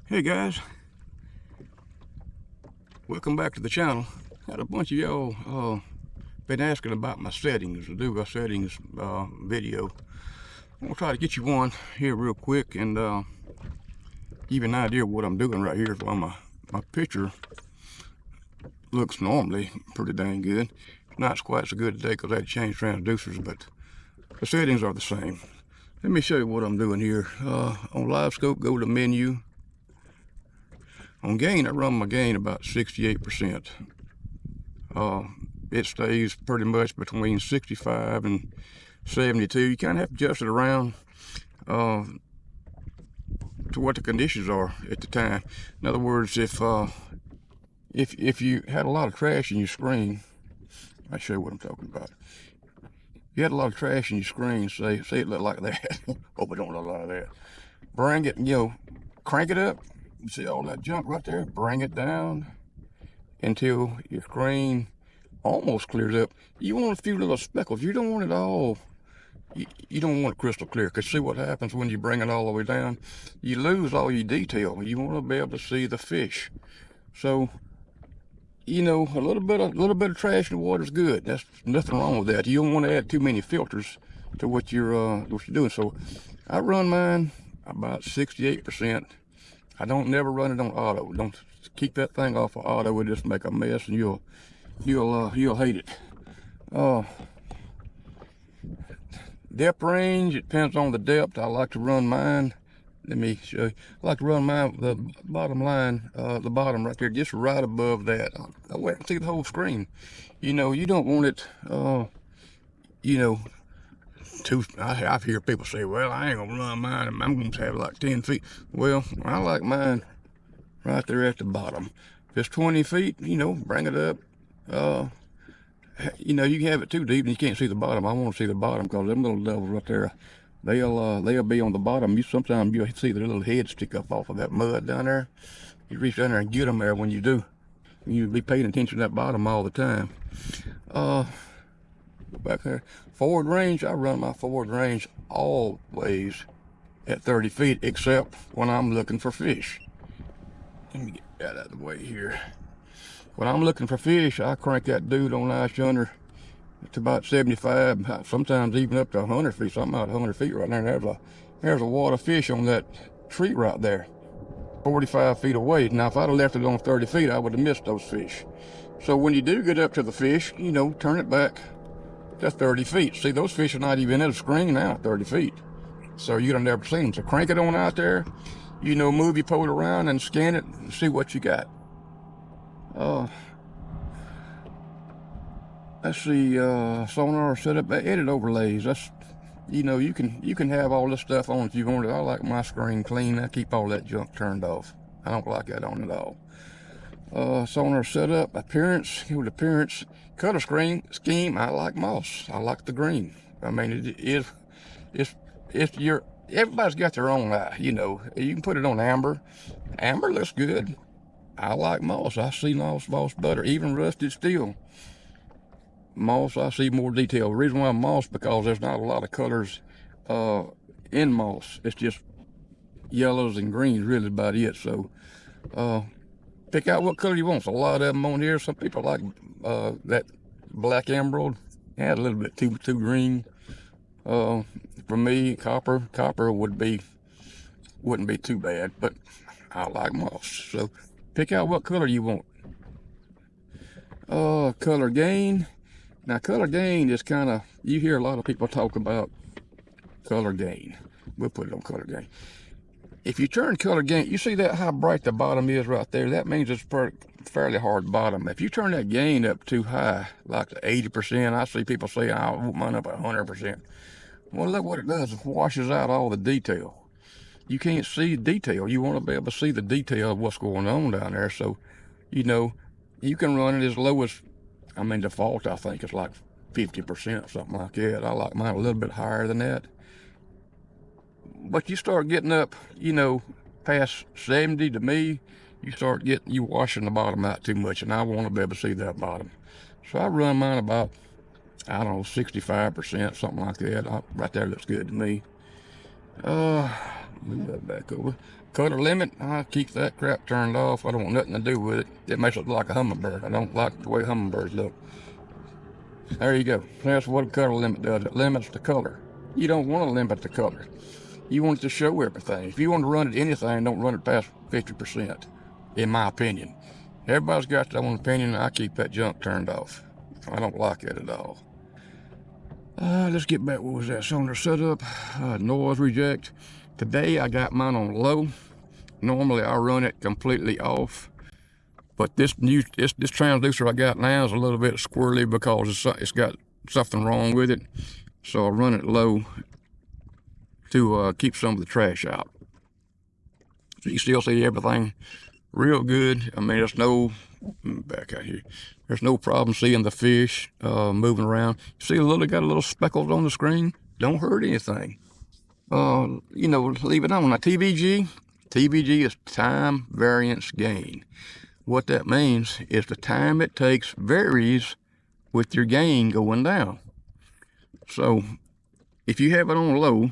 Hey guys, welcome back to the channel. Had a bunch of y'all been asking about my settings, to do a settings video. I'm gonna try to get you one here real quick and give you an idea of what I'm doing right here. While my picture looks normally pretty dang good. Not quite so good today because I had to change transducers, but the settings are the same. Let me show you what I'm doing here. On Livescope, go to menu. On gain, I run my gain about 68%. It stays pretty much between 65 and 72. You kind of have to adjust it around to what the conditions are at the time. In other words, if you had a lot of trash in your screen, I'll show you what I'm talking about. If you had a lot of trash in your screen, say it looked like that. Hope it don't look like that. Bring it, crank it up. You see all that junk right there? Bring it down until your screen almost clears up. You want a few little speckles. You don't want it all. You don't want it crystal clear, because see what happens when you bring it all the way down? You lose all your detail. You want to be able to see the fish. So, a little bit of trash in the water is good. That's nothing wrong with that. You don't want to add too many filters to what you're doing. So, I run mine about 68%. I don't never run it on auto. Don't keep that thing off of auto. It'll just make a mess, and you'll hate it. Depth range, it depends on the depth. I like to run mine. Let me show you. I like to run mine, the bottom line, the bottom right there, just right above that. I can see the whole screen. You don't want it, I hear people say, well, I ain't gonna run mine, I'm gonna have like 10 feet. Well, I like mine right there at the bottom. If it's 20 feet, bring it up. You can have it too deep and you can't see the bottom. I want to see the bottom because them little devils right there, they'll be on the bottom. Sometimes you'll see their little head stick up off of that mud down there. You reach down there and get them there when you do. You'll be paying attention to that bottom all the time. Back there, forward range, I run my forward range always at 30 feet, except when I'm looking for fish. Let me get that out of the way here. When I'm looking for fish, I crank that dude on livescopingwithjimmy to about 75, sometimes even up to 100 feet. So I'm out 100 feet right there. There's a wad of fish on that tree right there, 45 feet away. Now, if I'd have left it on 30 feet, I would have missed those fish. So when you do get up to the fish, turn it back to 30 feet. See, those fish are not even in the screen now at 30 feet. So you'd have never seen them. So crank it on out there, move your pole around and scan it and see what you got. Let's see, sonar setup, edit overlays. That's, you can have all this stuff on if you want it. I like my screen clean. I keep all that junk turned off. I don't like that on at all. Sonar setup, appearance, appearance, color scheme. I like moss. I like the green. I mean, everybody's got their own eye. You can put it on amber. Amber looks good. I like moss. I see moss better, even rusted steel. Moss, I see more detail. The reason why moss, because there's not a lot of colors in moss. It's just yellows and greens, really about it. So pick out what color you want. So a lot of them on here. Some people like that black emerald. Yeah, a little bit too green. For me, copper wouldn't be too bad, but I like moss. So pick out what color you want. Color gain. Now, color gain is kind of, you hear a lot of people talk about color gain. We'll put it on color gain. If you turn color gain, you see that how bright the bottom is right there? That means it's fairly hard bottom. If you turn that gain up too high, like to 80%, I see people say, I want mine up at 100%. Well, look what it does. It washes out all the detail. You can't see detail. You want to be able to see the detail of what's going on down there. So, you can run it as low as, default, I think, is like 50%, something like that. I like mine a little bit higher than that. But you start getting up, past 70 to me, you washing the bottom out too much, and I want to be able to see that bottom. So I run mine about, 65%, something like that. Right there looks good to me. Move that back over. Color limit, I keep that crap turned off. I don't want nothing to do with it. It makes it look like a hummingbird. I don't like the way hummingbirds look. There you go. That's what a color limit does. It limits the color. You don't want to limit the color. You want it to show everything. If you want to run it anything, don't run it past 50%, in my opinion. Everybody's got their own opinion. I keep that junk turned off. I don't like it at all. Let's get back. What was that? Cylinder setup, noise reject. Today I got mine on low. Normally I run it completely off, but this transducer I got now is a little bit squirrely because it's got something wrong with it. So I run it low to keep some of the trash out. So you still see everything real good. I mean, there's no, back out here, there's no problem seeing the fish moving around. You see got a little speckles on the screen. Don't hurt anything. You know, leave it on. Now TVG is time variance gain. What that means is the time it takes varies with your gain going down. So if you have it on low,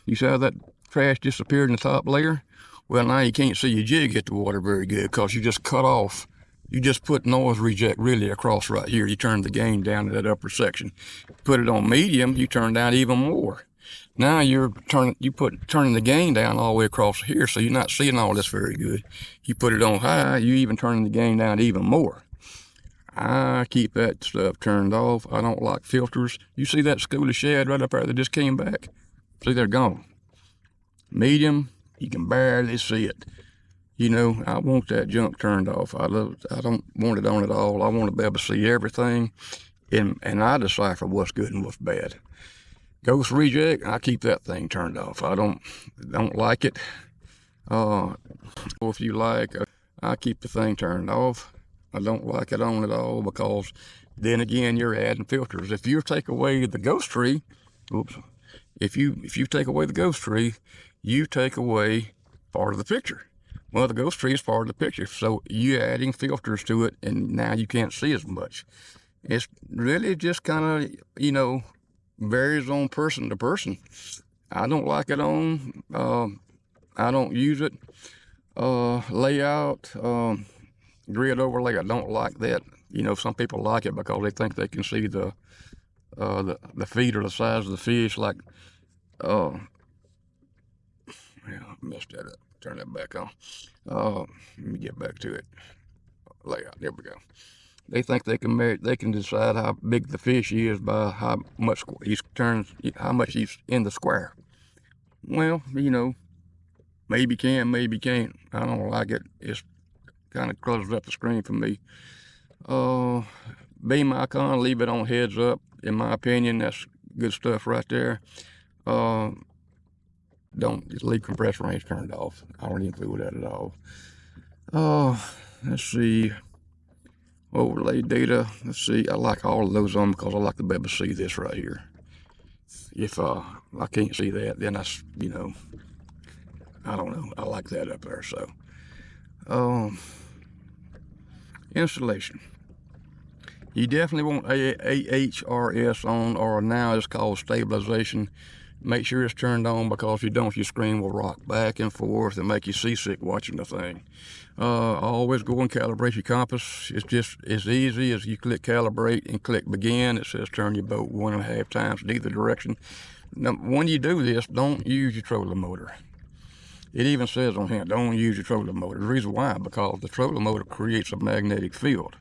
you see how that trash disappeared in the top layer? Well, now you can't see your jig hit the water very good because you just cut off. You just put noise reject really across right here. You turn the gain down to that upper section. Put it on medium, you turn down even more. Now you're turning the gain down all the way across here, so you're not seeing all this very good. You put it on high, you even turning the gain down even more. I keep that stuff turned off. I don't like filters. You see that school of shad right up there that just came back? See, they're gone. Medium, you can barely see it. You know, I want that junk turned off. I don't want it on at all. I want to be able to see everything, and I decipher what's good and what's bad. Ghost reject, I keep that thing turned off. I don't like it. If you like, I keep the thing turned off. I don't like it on at all because then again, you're adding filters. If you take away the ghost tree, if you take away the ghost tree, you take away part of the picture. Well, the ghost tree is part of the picture, so you're adding filters to it, and now you can't see as much. It's really just kind of, you know, varies on person to person. I don't like it on. I don't use it. Layout, grid overlay, I don't like that. You know, some people like it because they think they can see the feet or the size of the fish. Like, yeah, I messed that up. Turn that back on. Let me get back to it. Layout. There we go. They think they can decide how big the fish is by how much he's in the square. Well, you know, maybe can, maybe can't. I don't like it. It's kind of clutters up the screen for me. Beam icon, leave it on heads up. In my opinion, that's good stuff right there. Don't just leave compressor range turned off. I don't even fool with that at all. Let's see. Overlay data. Let's see. I like all of those on because I like to be able to see this right here. If I can't see that, then that's, you know, I don't know. I like that up there. So, installation. You definitely want AHRS on, or now it's called stabilization. Make sure it's turned on because if you don't, your screen will rock back and forth and make you seasick watching the thing. Always go and calibrate your compass. It's just as easy as you click calibrate and click begin. It says turn your boat 1.5 times in either direction. Now, when you do this, don't use your trolling motor. It even says on here, don't use your trolling motor. The reason why, because the trolling motor creates a magnetic field.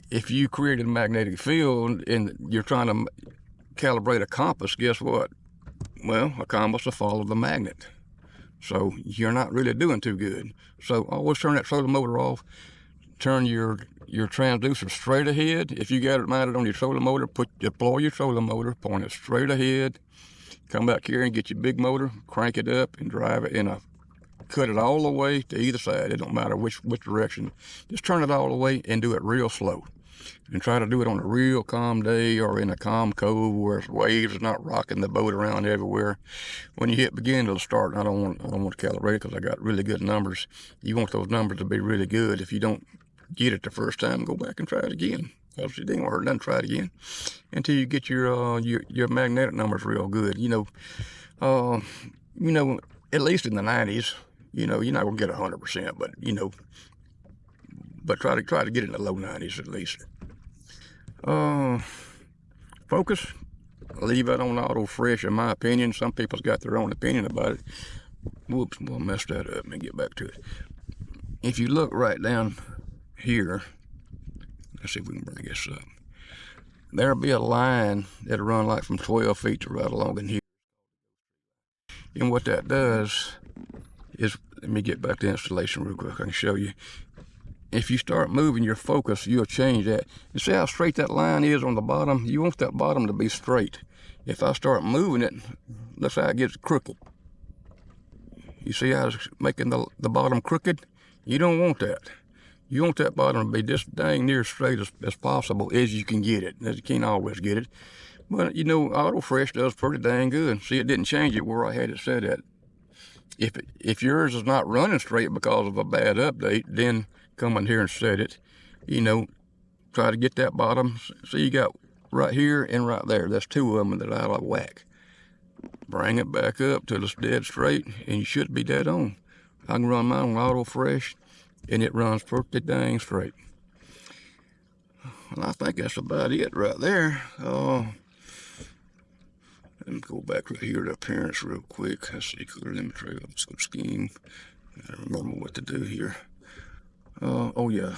If you created a magnetic field and you're trying to calibrate a compass, guess what? Well, a compass will follow the magnet. So you're not really doing too good. So always turn that trolling motor off. Turn your transducer straight ahead. If you got it mounted on your trolling motor, deploy your trolling motor, point it straight ahead. Come back here and get your big motor, crank it up and drive it cut it all the way to either side. It don't matter which direction. Just turn it all the way and do it real slow. And try to do it on a real calm day or in a calm cove where waves are not rocking the boat around everywhere. When you hit begin, it'll start. I don't want to calibrate it because I got really good numbers. You want those numbers to be really good. If you don't get it the first time, go back and try it again. because it ain't gonna hurt nothing. Try it again until you get your magnetic numbers real good. You know, at least in the 90s. You know, you're not gonna get 100%, but you know, but try to get in the low 90s at least. Focus, leave it on auto fresh in my opinion. Some people's got their own opinion about it. Whoops, we'll mess that up. Let me get back to it. If you look right down here, let's see if we can bring this up. There'll be a line that'll run like from 12 feet to right along in here. And what that does is, let me get back to installation real quick. I can show you. If you start moving your focus, you'll change that. You see how straight that line is on the bottom? You want that bottom to be straight. If I start moving it, looks like it gets crooked. You see how it's making the bottom crooked? You don't want that. You want that bottom to be just dang near straight as possible as you can get it. As you can't always get it. But you know, Auto Fresh does pretty dang good. See, it didn't change it where I had it set at. If yours is not running straight because of a bad update, then come in here and set it. You know, try to get that bottom. See, you got right here and right there. That's two of them that are out of whack. Bring it back up till it's dead straight, and you should be dead on. I can run mine on Auto Fresh, and it runs pretty dang straight. And I think that's about it right there. Let me go back right here to appearance real quick. Let's see, color limit trail, scope scheme. I don't remember what to do here. Oh yeah.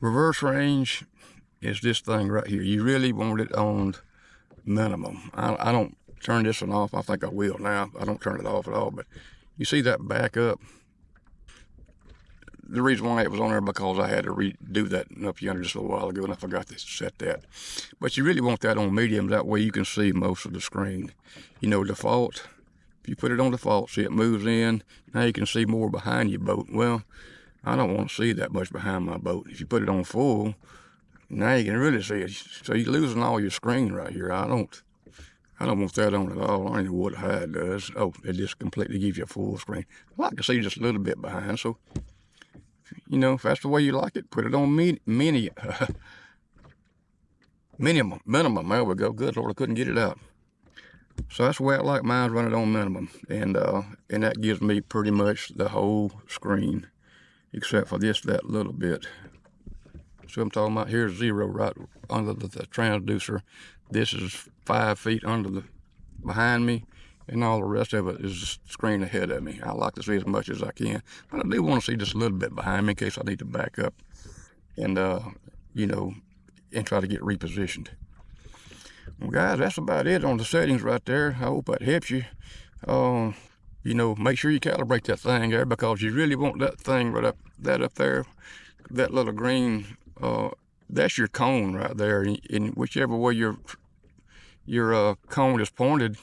Reverse range is this thing right here. You really want it on minimum. I don't turn this one off. I think I will now. I don't turn it off at all, but you see that back up? The reason why it was on there because I had to redo that up yonder just a little while ago, and I forgot to set that. But you really want that on medium. That way you can see most of the screen. You know, default. If you put it on default, see it moves in. Now you can see more behind your boat. Well, I don't want to see that much behind my boat. If you put it on full, now you can really see it. So you're losing all your screen right here. I don't want that on at all. I don't know what HUD does. Oh, it just completely gives you a full screen. I like to see just a little bit behind. So, you know, if that's the way you like it, put it on minimum. There we go. Good Lord, I couldn't get it out. So that's the way I like mine, run it on minimum. And that gives me pretty much the whole screen, except for that little bit. So I'm talking about here's 0 right under the transducer. This is 5 feet under behind me, and all the rest of it is screen ahead of me. I like to see as much as I can, but I do want to see just a little bit behind me in case I need to back up and you know, and try to get repositioned. Well, guys, that's about it on the settings right there. I hope that helps you. You know, make sure you calibrate that thing there, because you really want that thing right up there, that little green. That's your cone right there, and whichever way your cone is pointed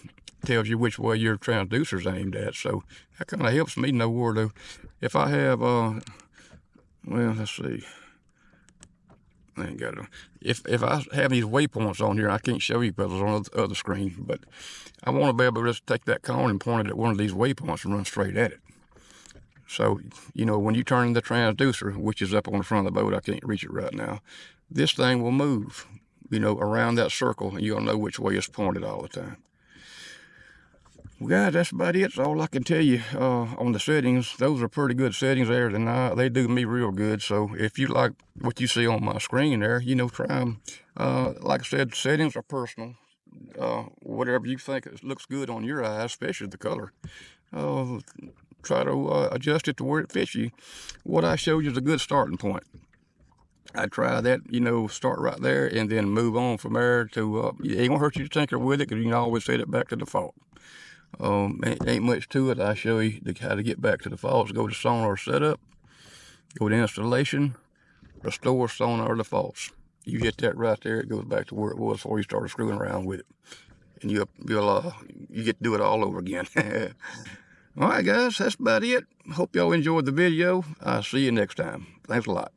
tells you which way your transducer's aimed at. So that kind of helps me know where to. If I have well, let's see. I ain't got it. If I have these waypoints on here, I can't show you because it's on the other screen, but I want to be able to just take that cone and point it at one of these waypoints and run straight at it. So, you know, when you turn the transducer, which is up on the front of the boat, I can't reach it right now, this thing will move, you know, around that circle, and you'll know which way it's pointed all the time. Well, guys, that's about it. That's all I can tell you on the settings. Those are pretty good settings there, and they do me real good. So if you like what you see on my screen there, you know, try them. Like I said, settings are personal. Whatever you think looks good on your eyes, especially the color. Try to adjust it to where it fits you. What I showed you is a good starting point. I try that, you know, start right there and then move on from there to, it ain't gonna hurt you to tinker with it, because you can always set it back to default. Ain't much to it. I show you how to get back to defaults. Go to sonar setup, go to installation, restore sonar defaults. You hit that right there, it goes back to where it was before you started screwing around with it. And you get to do it all over again. All right, guys, that's about it. Hope y'all enjoyed the video. I'll see you next time. Thanks a lot.